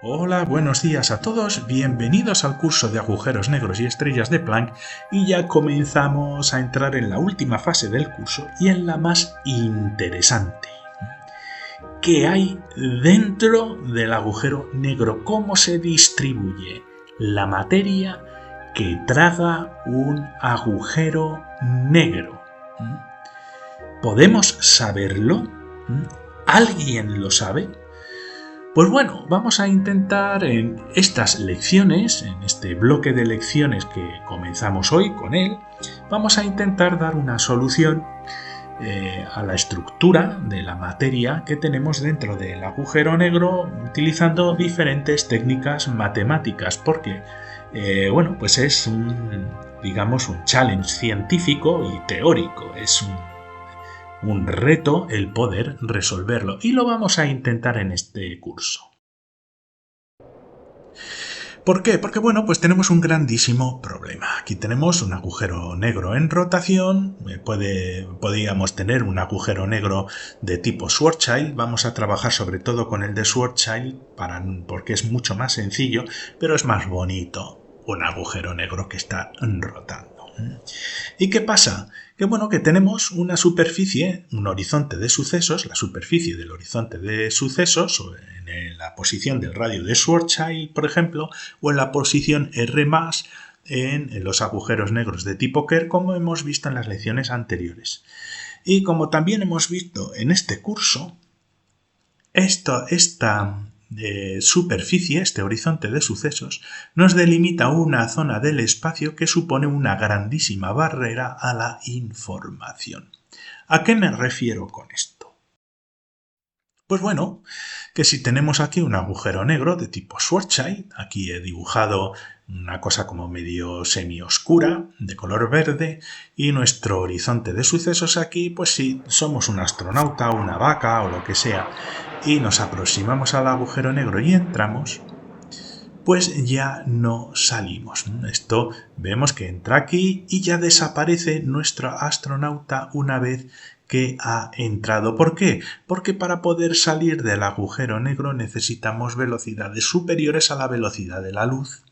Hola, buenos días a todos, bienvenidos al curso de agujeros negros y estrellas de Planck y ya comenzamos a entrar en la última fase del curso y en la más interesante. ¿Qué hay dentro del agujero negro? ¿Cómo se distribuye la materia que traga un agujero negro? ¿Podemos saberlo? ¿Alguien lo sabe? Pues bueno, vamos a intentar en estas lecciones, en este bloque de lecciones que comenzamos hoy con él, vamos a intentar dar una solución a la estructura de la materia que tenemos dentro del agujero negro utilizando diferentes técnicas matemáticas, porque pues es digamos, un challenge científico y teórico, es un reto el poder resolverlo y lo vamos a intentar en este curso. ¿Por qué? Porque pues tenemos un grandísimo problema. Aquí tenemos un agujero negro en rotación, podríamos tener un agujero negro de tipo Schwarzschild, vamos a trabajar sobre todo con el de Schwarzschild porque es mucho más sencillo, pero es más bonito un agujero negro que está rotando. ¿Y qué pasa? Que tenemos una superficie, un horizonte de sucesos, la superficie del horizonte de sucesos, en la posición del radio de Schwarzschild, por ejemplo, o en la posición R+, en los agujeros negros de tipo Kerr, como hemos visto en las lecciones anteriores. Y como también hemos visto en este curso, esta superficie, este horizonte de sucesos, nos delimita una zona del espacio que supone una grandísima barrera a la información. ¿A qué me refiero con esto? Pues bueno, que si tenemos aquí un agujero negro de tipo Schwarzschild, aquí he dibujado una cosa como medio semi-oscura, de color verde, y nuestro horizonte de sucesos aquí, pues si somos un astronauta, una vaca o lo que sea, y nos aproximamos al agujero negro y entramos, pues ya no salimos. Esto vemos que entra aquí y ya desaparece nuestro astronauta una vez que ha entrado. ¿Por qué? Porque para poder salir del agujero negro necesitamos velocidades superiores a la velocidad de la luz.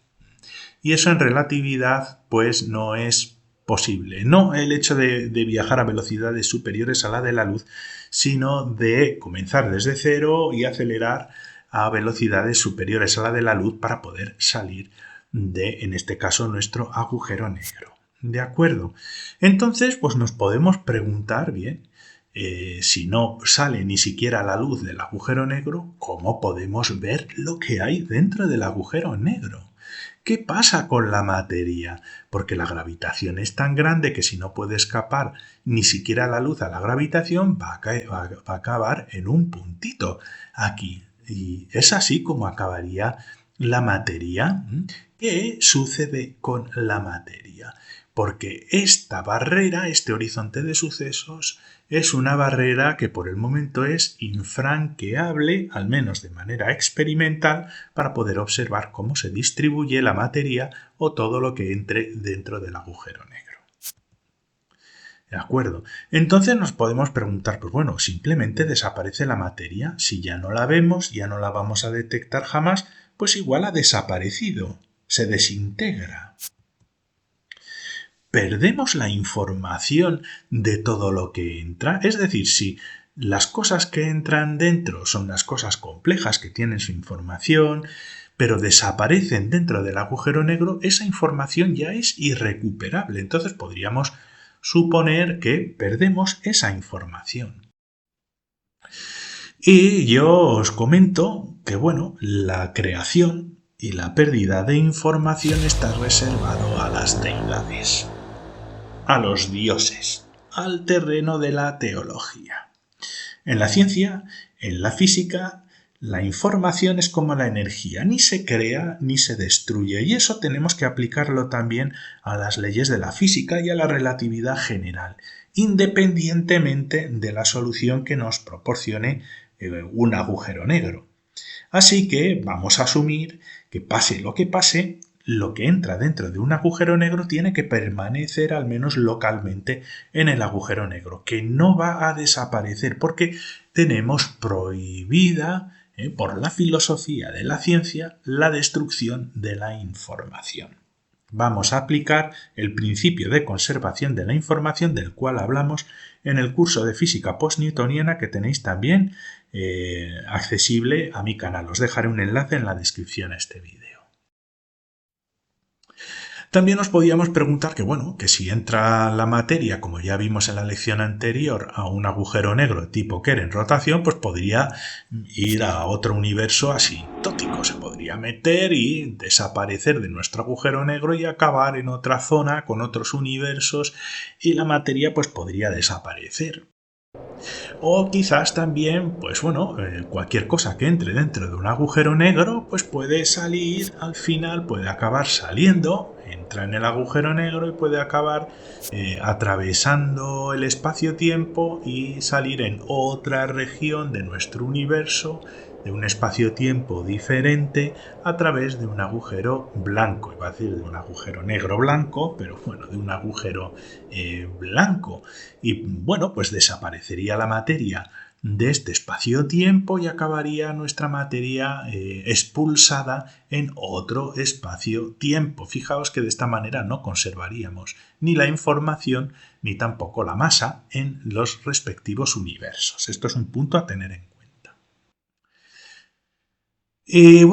Y eso en relatividad pues no es posible. No el hecho de viajar a velocidades superiores a la de la luz, sino de comenzar desde cero y acelerar a velocidades superiores a la de la luz para poder salir de, en este caso, nuestro agujero negro. ¿De acuerdo? Entonces, pues nos podemos preguntar, bien, si no sale ni siquiera la luz del agujero negro, ¿cómo podemos ver lo que hay dentro del agujero negro? ¿Qué pasa con la materia? Porque la gravitación es tan grande que si no puede escapar ni siquiera la luz a la gravitación, va a acabar en un puntito aquí. Y es así como acabaría la materia. ¿Qué sucede con la materia? Porque esta barrera, este horizonte de sucesos, es una barrera que por el momento es infranqueable, al menos de manera experimental, para poder observar cómo se distribuye la materia o todo lo que entre dentro del agujero negro. ¿De acuerdo? Entonces nos podemos preguntar, pues bueno, simplemente desaparece la materia. Si ya no la vemos, ya no la vamos a detectar jamás, pues igual ha desaparecido, se desintegra. ¿Perdemos la información de todo lo que entra? Es decir, si las cosas que entran dentro son las cosas complejas que tienen su información, pero desaparecen dentro del agujero negro, esa información ya es irrecuperable. Entonces podríamos suponer que perdemos esa información. Y yo os comento que, la creación y la pérdida de información está reservado a las deidades, a los dioses, al terreno de la teología. En la ciencia, en la física, la información es como la energía, ni se crea ni se destruye, y eso tenemos que aplicarlo también a las leyes de la física y a la relatividad general, independientemente de la solución que nos proporcione un agujero negro. Así que vamos a asumir que pase, lo que entra dentro de un agujero negro tiene que permanecer al menos localmente en el agujero negro, que no va a desaparecer porque tenemos prohibida por la filosofía de la ciencia, la destrucción de la información. Vamos a aplicar el principio de conservación de la información del cual hablamos en el curso de física postnewtoniana que tenéis también accesible a mi canal. Os dejaré un enlace en la descripción a este vídeo. También nos podíamos preguntar que si entra la materia, como ya vimos en la lección anterior, a un agujero negro tipo Kerr en rotación, pues podría ir a otro universo asintótico. Se podría meter y desaparecer de nuestro agujero negro y acabar en otra zona con otros universos y la materia pues podría desaparecer. O quizás también, cualquier cosa que entre dentro de un agujero negro, pues puede salir, al final puede acabar saliendo, entra en el agujero negro y puede acabar atravesando el espacio-tiempo y salir en otra región de nuestro universo, de un espacio-tiempo diferente, a través de un agujero blanco. Iba a decir de un agujero negro blanco, pero de un agujero blanco. Y pues desaparecería la materia de este espacio-tiempo y acabaría nuestra materia expulsada en otro espacio-tiempo. Fijaos que de esta manera no conservaríamos ni la información ni tampoco la masa en los respectivos universos. Esto es un punto a tener en cuenta. Y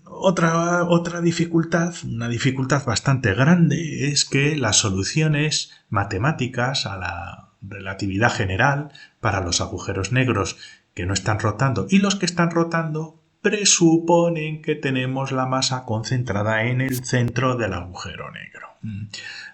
otra dificultad, una dificultad bastante grande, es que las soluciones matemáticas a la relatividad general para los agujeros negros que no están rotando y los que están rotando presuponen que tenemos la masa concentrada en el centro del agujero negro.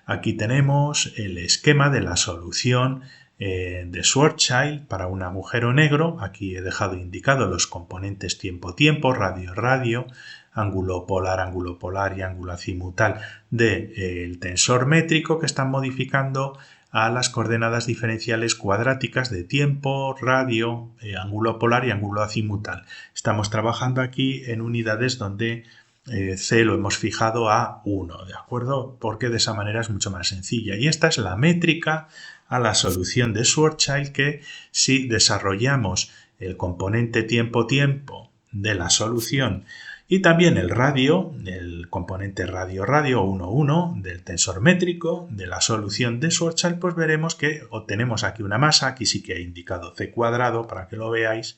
Aquí tenemos el esquema de la solución de Schwarzschild para un agujero negro. Aquí he dejado indicado los componentes tiempo-tiempo, radio-radio, ángulo polar y ángulo azimutal del tensor métrico que están modificando a las coordenadas diferenciales cuadráticas de tiempo, radio, ángulo polar y ángulo azimutal. Estamos trabajando aquí en unidades donde C lo hemos fijado a 1, ¿de acuerdo? Porque de esa manera es mucho más sencilla. Y esta es la métrica a la solución de Schwarzschild que si desarrollamos el componente tiempo-tiempo de la solución y también el radio, el componente radio-radio 1,1 del tensor métrico de la solución de Schwarzschild, pues veremos que obtenemos aquí una masa, aquí sí que he indicado C cuadrado para que lo veáis,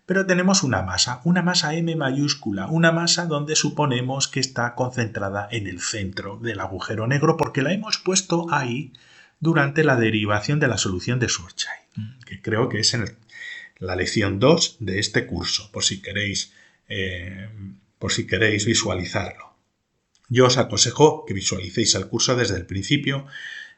pero tenemos una masa M mayúscula, una masa donde suponemos que está concentrada en el centro del agujero negro porque la hemos puesto ahí durante la derivación de la solución de Schwarzschild, que creo que es en la lección 2 de este curso, por si queréis visualizarlo. Yo os aconsejo que visualicéis el curso desde el principio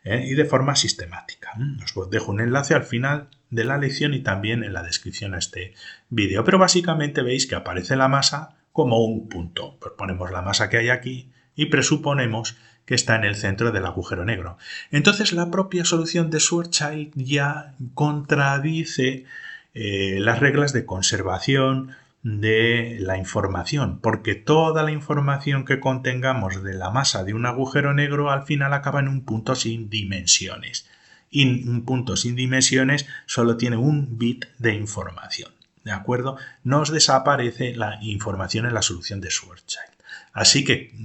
y de forma sistemática. Os dejo un enlace al final de la lección y también en la descripción a este vídeo, pero básicamente veis que aparece la masa como un punto. Pues ponemos la masa que hay aquí y presuponemos que está en el centro del agujero negro. Entonces la propia solución de Schwarzschild ya contradice las reglas de conservación de la información, porque toda la información que contengamos de la masa de un agujero negro al final acaba en un punto sin dimensiones. Y un punto sin dimensiones solo tiene un bit de información, ¿de acuerdo? Nos desaparece la información en la solución de Schwarzschild. Así que,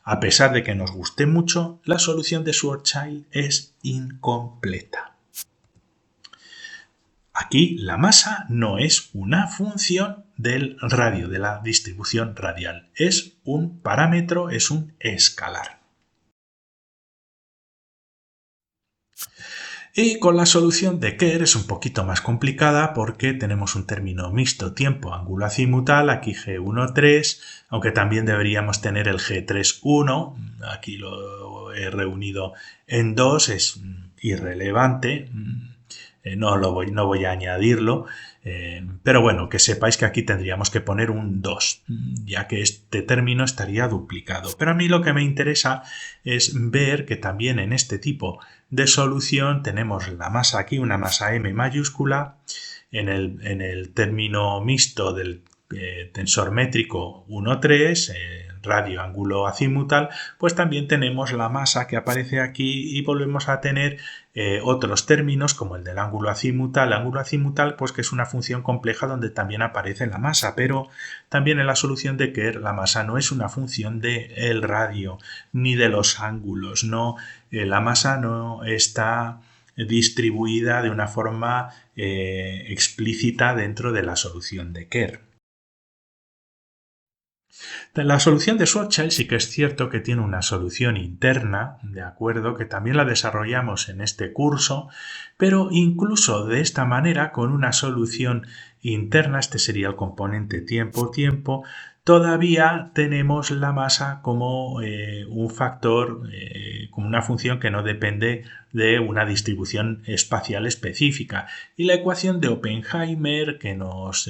a pesar de que nos guste mucho, la solución de Schwarzschild es incompleta. Aquí la masa no es una función del radio, de la distribución radial. Es un parámetro, es un escalar. Y con la solución de Kerr es un poquito más complicada porque tenemos un término mixto tiempo-ángulo azimutal, aquí G1,3, aunque también deberíamos tener el G3,1, aquí lo he reunido en 2, es irrelevante. No voy a añadirlo, pero bueno, que sepáis que aquí tendríamos que poner un 2, ya que este término estaría duplicado. Pero a mí lo que me interesa es ver que también en este tipo de solución tenemos la masa aquí, una masa M mayúscula, en el término mixto del tensor métrico 1,3, radio ángulo azimutal, pues también tenemos la masa que aparece aquí y volvemos a tener otros términos como el del ángulo azimutal. Ángulo azimutal, pues que es una función compleja donde también aparece la masa, pero también en la solución de Kerr la masa no es una función del radio ni de los ángulos, no, la masa no está distribuida de una forma explícita dentro de la solución de Kerr. La solución de Schwarzschild sí que es cierto que tiene una solución interna, ¿de acuerdo? Que también la desarrollamos en este curso, pero incluso de esta manera, con una solución interna, este sería el componente tiempo-tiempo, todavía tenemos la masa como un factor, como una función que no depende de una distribución espacial específica. Y la ecuación de Oppenheimer que nos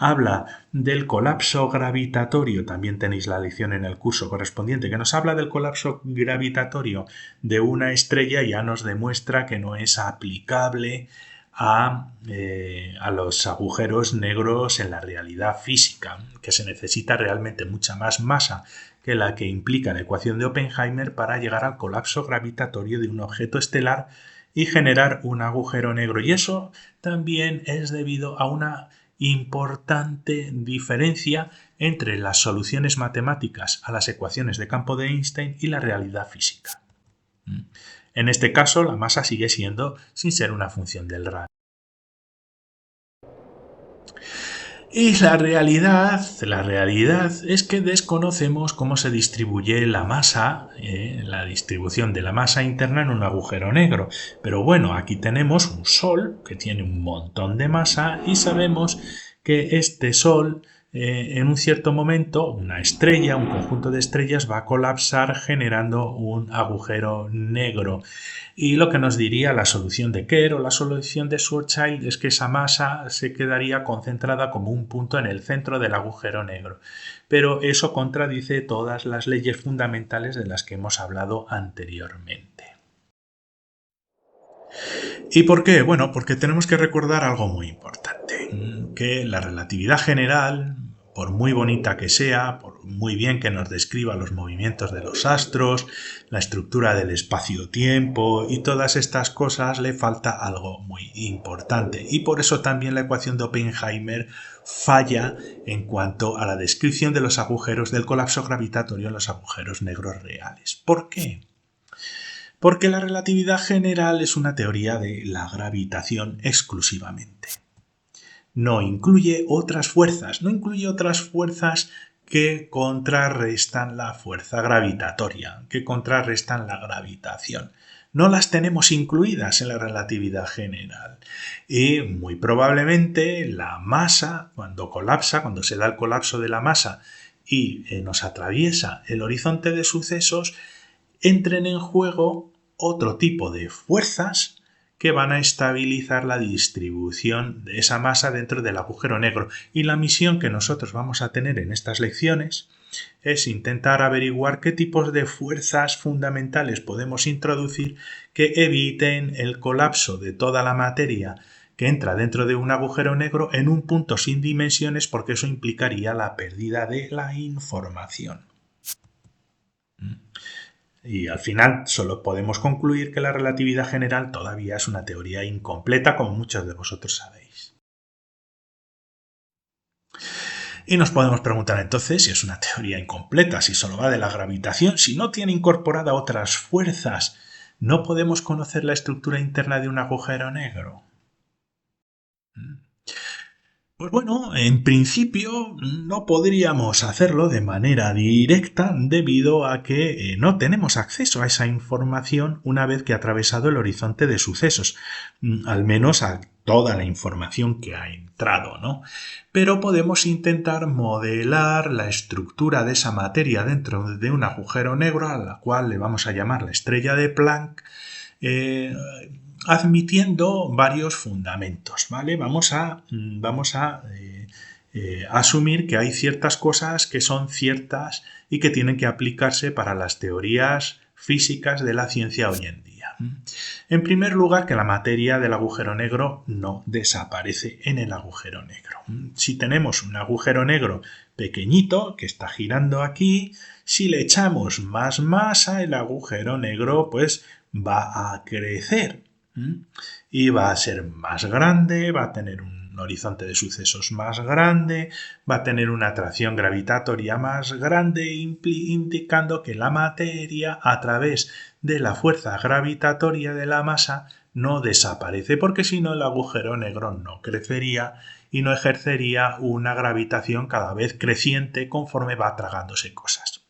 habla del colapso gravitatorio, también tenéis la lección en el curso correspondiente, que nos habla del colapso gravitatorio de una estrella, ya nos demuestra que no es aplicable a los agujeros negros en la realidad física, que se necesita realmente mucha más masa que la que implica la ecuación de Oppenheimer para llegar al colapso gravitatorio de un objeto estelar y generar un agujero negro. Y eso también es debido a una importante diferencia entre las soluciones matemáticas a las ecuaciones de campo de Einstein y la realidad física. En este caso, la masa sigue siendo sin ser una función del radio. Y la realidad es que desconocemos cómo se distribuye la masa, la distribución de la masa interna en un agujero negro. Pero bueno, aquí tenemos un Sol que tiene un montón de masa y sabemos que este Sol, en un cierto momento, una estrella, un conjunto de estrellas va a colapsar generando un agujero negro. Y lo que nos diría la solución de Kerr o la solución de Schwarzschild es que esa masa se quedaría concentrada como un punto en el centro del agujero negro. Pero eso contradice todas las leyes fundamentales de las que hemos hablado anteriormente. ¿Y por qué? Bueno, porque tenemos que recordar algo muy importante, que la relatividad general, por muy bonita que sea, por muy bien que nos describa los movimientos de los astros, la estructura del espacio-tiempo y todas estas cosas, le falta algo muy importante. Y por eso también la ecuación de Oppenheimer falla en cuanto a la descripción de los agujeros del colapso gravitatorio en los agujeros negros reales. ¿Por qué? Porque la relatividad general es una teoría de la gravitación exclusivamente. No incluye otras fuerzas, que contrarrestan la fuerza gravitatoria, que contrarrestan la gravitación. No las tenemos incluidas en la relatividad general. Y muy probablemente la masa, cuando colapsa, cuando se da el colapso de la masa y nos atraviesa el horizonte de sucesos, entren en juego otro tipo de fuerzas que van a estabilizar la distribución de esa masa dentro del agujero negro. Y la misión que nosotros vamos a tener en estas lecciones es intentar averiguar qué tipos de fuerzas fundamentales podemos introducir que eviten el colapso de toda la materia que entra dentro de un agujero negro en un punto sin dimensiones, porque eso implicaría la pérdida de la información. Y al final solo podemos concluir que la relatividad general todavía es una teoría incompleta, como muchos de vosotros sabéis. Y nos podemos preguntar entonces si es una teoría incompleta, si solo va de la gravitación, si no tiene incorporada otras fuerzas, ¿no podemos conocer la estructura interna de un agujero negro? Pues bueno, en principio no podríamos hacerlo de manera directa debido a que no tenemos acceso a esa información una vez que ha atravesado el horizonte de sucesos, al menos a toda la información que ha entrado, ¿no? Pero podemos intentar modelar la estructura de esa materia dentro de un agujero negro, a la cual le vamos a llamar la estrella de Planck, admitiendo varios fundamentos, ¿vale? Vamos a asumir que hay ciertas cosas que son ciertas y que tienen que aplicarse para las teorías físicas de la ciencia hoy en día. En primer lugar, que la materia del agujero negro no desaparece en el agujero negro. Si tenemos un agujero negro pequeñito que está girando aquí, si le echamos más masa, el agujero negro pues va a crecer y va a ser más grande, va a tener un horizonte de sucesos más grande, va a tener una atracción gravitatoria más grande, indicando que la materia, a través de la fuerza gravitatoria de la masa, no desaparece, porque si no el agujero negro no crecería y no ejercería una gravitación cada vez creciente conforme va tragándose cosas.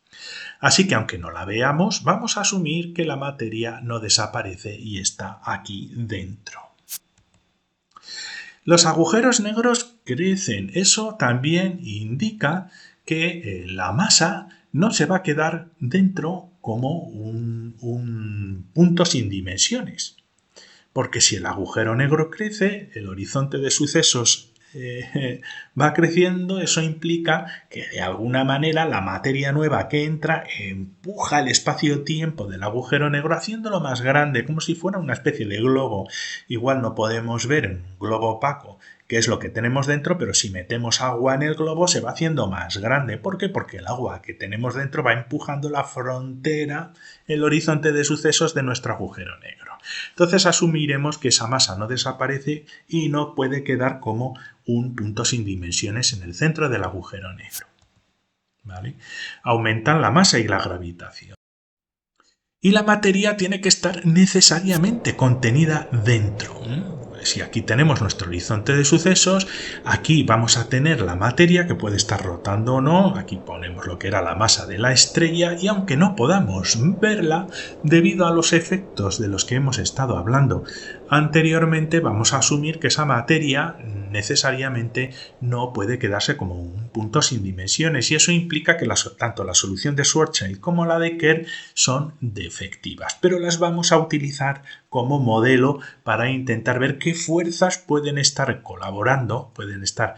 Así que aunque no la veamos, vamos a asumir que la materia no desaparece y está aquí dentro. Los agujeros negros crecen. Eso también indica que la masa no se va a quedar dentro como un punto sin dimensiones. Porque si el agujero negro crece, el horizonte de sucesos va creciendo, eso implica que de alguna manera la materia nueva que entra empuja el espacio-tiempo del agujero negro haciéndolo más grande, como si fuera una especie de globo. Igual no podemos ver en un globo opaco qué es lo que tenemos dentro, pero si metemos agua en el globo se va haciendo más grande. ¿Por qué? Porque el agua que tenemos dentro va empujando la frontera, el horizonte de sucesos de nuestro agujero negro. Entonces asumiremos que esa masa no desaparece y no puede quedar como un punto sin dimensiones en el centro del agujero negro. ¿Vale? Aumentan la masa y la gravitación. Y la materia tiene que estar necesariamente contenida dentro. Si aquí tenemos nuestro horizonte de sucesos, aquí vamos a tener la materia que puede estar rotando o no, aquí ponemos lo que era la masa de la estrella y aunque no podamos verla, debido a los efectos de los que hemos estado hablando anteriormente, vamos a asumir que esa materia necesariamente no puede quedarse como un punto sin dimensiones y eso implica que tanto la solución de Schwarzschild como la de Kerr son defectivas, pero las vamos a utilizar como modelo para intentar ver qué fuerzas pueden estar colaborando, pueden estar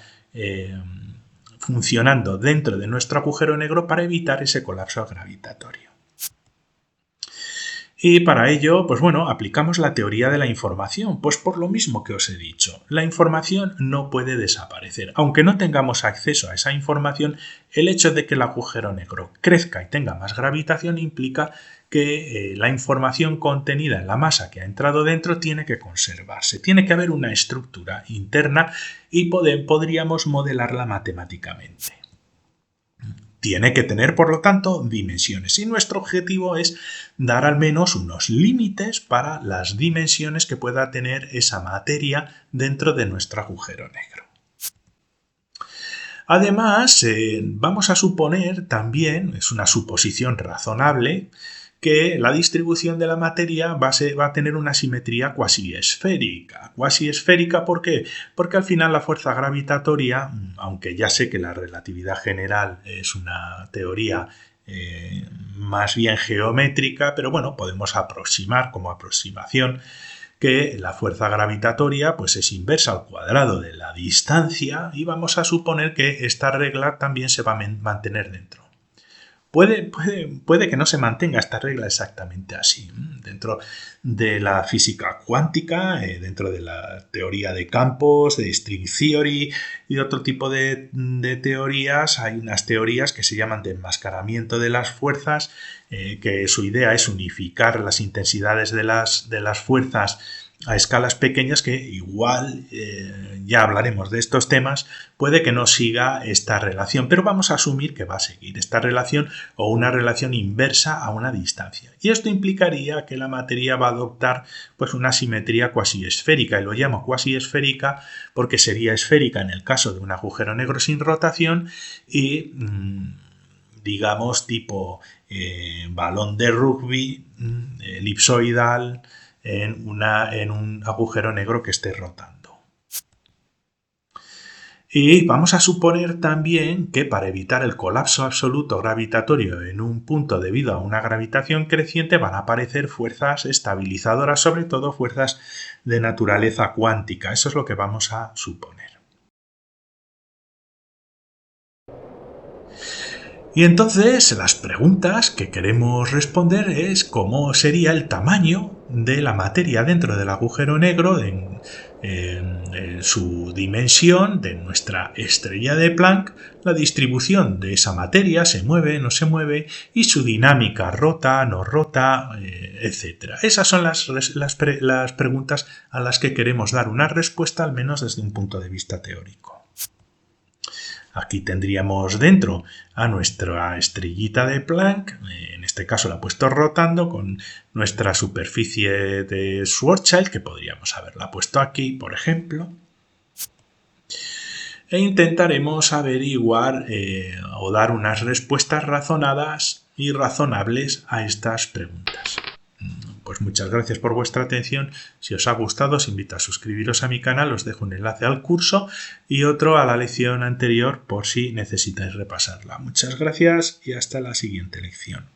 funcionando dentro de nuestro agujero negro para evitar ese colapso gravitatorio. Y para ello, pues bueno, aplicamos la teoría de la información, pues por lo mismo que os he dicho, la información no puede desaparecer. Aunque no tengamos acceso a esa información, el hecho de que el agujero negro crezca y tenga más gravitación implica que la información contenida en la masa que ha entrado dentro tiene que conservarse, tiene que haber una estructura interna y podríamos modelarla matemáticamente. Tiene que tener, por lo tanto, dimensiones y nuestro objetivo es dar al menos unos límites para las dimensiones que pueda tener esa materia dentro de nuestro agujero negro. Además, vamos a suponer también, es una suposición razonable, que la distribución de la materia va a tener una simetría cuasi esférica. Cuasi esférica, ¿por qué? Porque al final la fuerza gravitatoria, aunque ya sé que la relatividad general es una teoría más bien geométrica, pero bueno, podemos aproximar como aproximación que la fuerza gravitatoria pues es inversa al cuadrado de la distancia y vamos a suponer que esta regla también se va a mantener dentro. Puede que no se mantenga esta regla exactamente así. Dentro de la física cuántica, dentro de la teoría de campos, de string theory y otro tipo de teorías, hay unas teorías que se llaman de enmascaramiento de las fuerzas, que su idea es unificar las intensidades de las fuerzas a escalas pequeñas que igual, ya hablaremos de estos temas, puede que no siga esta relación, pero vamos a asumir que va a seguir esta relación o una relación inversa a una distancia. Y esto implicaría que la materia va a adoptar pues, una simetría cuasi esférica, y lo llamo cuasi esférica porque sería esférica en el caso de un agujero negro sin rotación y digamos tipo balón de rugby, elipsoidal, en un agujero negro que esté rotando. Y vamos a suponer también que para evitar el colapso absoluto gravitatorio en un punto debido a una gravitación creciente van a aparecer fuerzas estabilizadoras, sobre todo fuerzas de naturaleza cuántica. Eso es lo que vamos a suponer. Y entonces las preguntas que queremos responder es cómo sería el tamaño de la materia dentro del agujero negro, en su dimensión, de nuestra estrella de Planck, la distribución de esa materia, se mueve, no se mueve, y su dinámica, rota, no rota, etc. Esas son las preguntas a las que queremos dar una respuesta, al menos desde un punto de vista teórico. Aquí tendríamos dentro a nuestra estrellita de Planck, en este caso la he puesto rotando, con nuestra superficie de Schwarzschild, que podríamos haberla puesto aquí, por ejemplo. E intentaremos averiguar o dar unas respuestas razonadas y razonables a estas preguntas. Pues muchas gracias por vuestra atención. Si os ha gustado, os invito a suscribiros a mi canal, os dejo un enlace al curso y otro a la lección anterior por si necesitáis repasarla. Muchas gracias y hasta la siguiente lección.